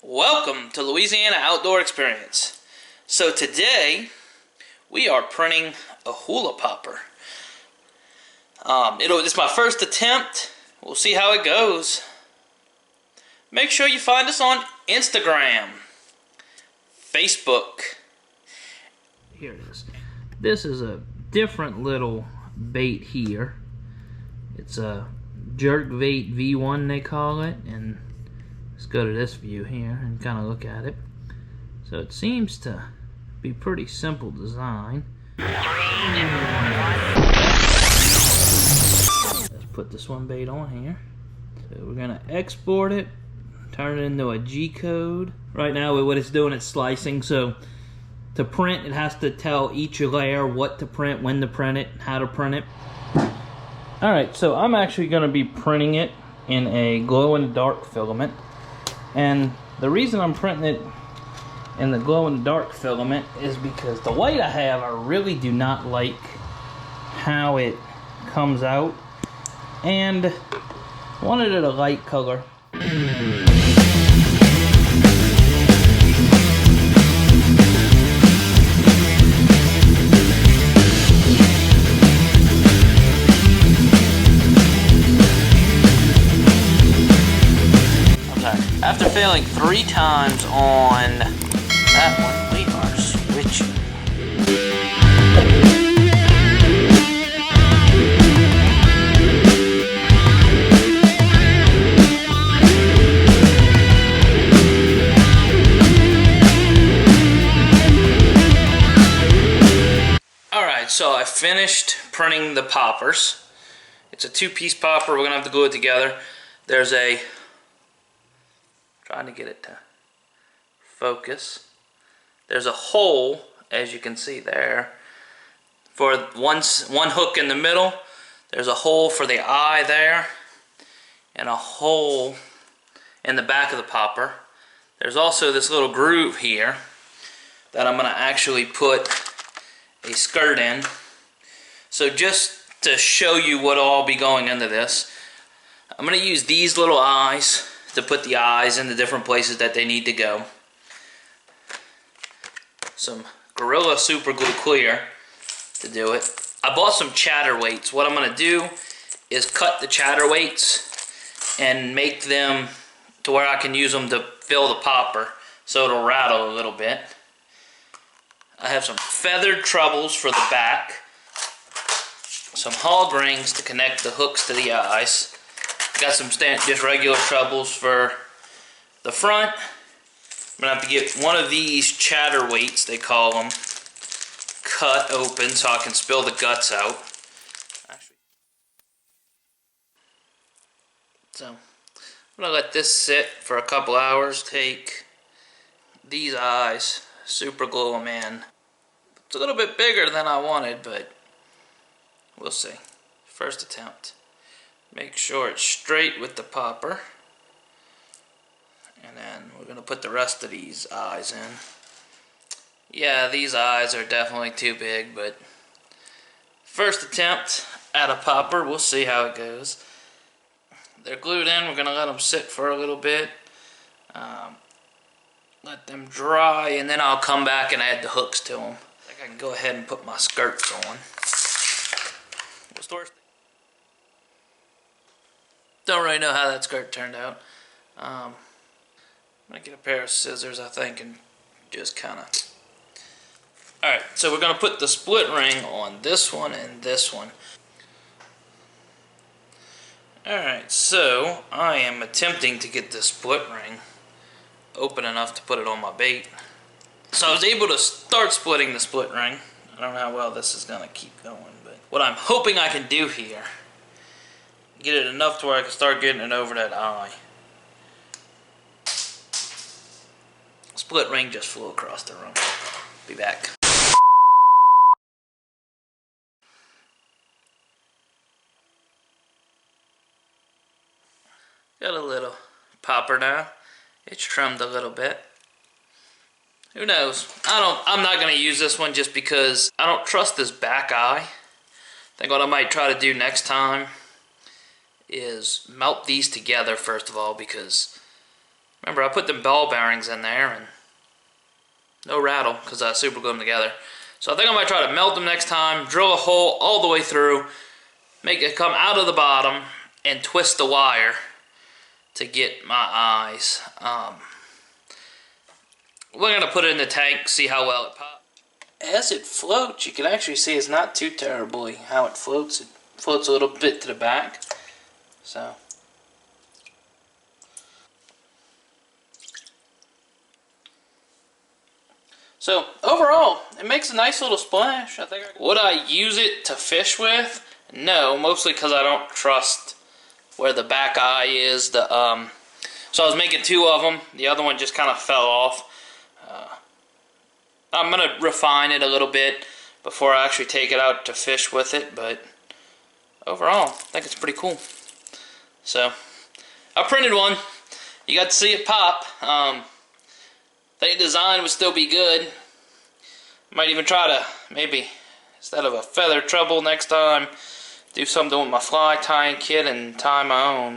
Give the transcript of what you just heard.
Welcome to Louisiana Outdoor Experience. So today we are printing a hula popper. It's my first attempt. We'll see how it goes. Make sure you find us on Instagram, Facebook. Here it is. This is a different little bait here. It's a jerk bait V1 they call it, and let's go to this view here and kind of look at it. So it seems to be pretty simple design. Let's put the swim bait on here. So we're gonna export it, turn it into a G code. Right now what it's doing, it's slicing, so to print it has to tell each layer what to print, when to print it, how to print it. Alright, so I'm actually gonna be printing it in a glow-in-the-dark filament. And the reason I'm printing it in the glow-in-the-dark filament is because the white I have, I really do not like how it comes out, and I wanted it a light color. After failing 3 times on that one, we are switching. Alright, so I finished printing the poppers. It's a 2-piece popper. We're going to have to glue it together. There's a... trying to get it to focus. There's a hole, as you can see there, for one hook in the middle. There's a hole for the eye there, and a hole in the back of the popper. There's also this little groove here that I'm going to actually put a skirt in. So just to show you what will all be going into this, I'm going to use these little eyes to put the eyes in the different places that they need to go. Some Gorilla Super Glue Clear to do it. I bought some chatter weights. What I'm going to do is cut the chatter weights and make them to where I can use them to fill the popper so it'll rattle a little bit. I have some feathered trebles for the back, some hog rings to connect the hooks to the eyes. Got some just regular trebles for the front. I'm going to have to get one of these chatter weights, they call them, cut open so I can spill the guts out. So I'm going to let this sit for a couple hours. Take these eyes, super glue them in. It's a little bit bigger than I wanted, but we'll see. First attempt. Make sure it's straight with the popper. And then we're going to put the rest of these eyes in. Yeah, these eyes are definitely too big, but first attempt at a popper. We'll see how it goes. They're glued in. We're going to let them sit for a little bit. Let them dry, and then I'll come back and add the hooks to them. I think I can go ahead and put my skirts on. Don't really know how that skirt turned out. I'm going to get a pair of scissors, I think, and just kind of... Alright, so we're going to put the split ring on this one and this one. Alright, so I am attempting to get the split ring open enough to put it on my bait. So I was able to start splitting the split ring. I don't know how well this is going to keep going, but what I'm hoping I can do here, get it enough to where I can start getting it over that eye. Split ring just flew across the room. Be back. Got a little popper now. It's trimmed a little bit. Who knows? I'm not going to use this one just because I don't trust this back eye. I think what I might try to do next time is melt these together first of all, because Remember, I put them ball bearings in there and no rattle because I super glued them together. So I think I might try to melt them next time, drill a hole all the way through, make it come out of the bottom, and twist the wire to get my eyes. We're going to put it in the tank, see how well it pops. As it floats, you can actually see it's not too terribly how it floats. It floats a little bit to the back. So overall, it makes a nice little splash. Would I use it to fish with? No, mostly because I don't trust where the back eye is. So I was making two of them. The other one just kind of fell off. I'm going to refine it a little bit before I actually take it out to fish with it, but overall, I think it's pretty cool. So, I printed one. You got to see it pop. I think the design would still be good. Might even try to, maybe, instead of a feather treble next time, do something with my fly tying kit and tie my own.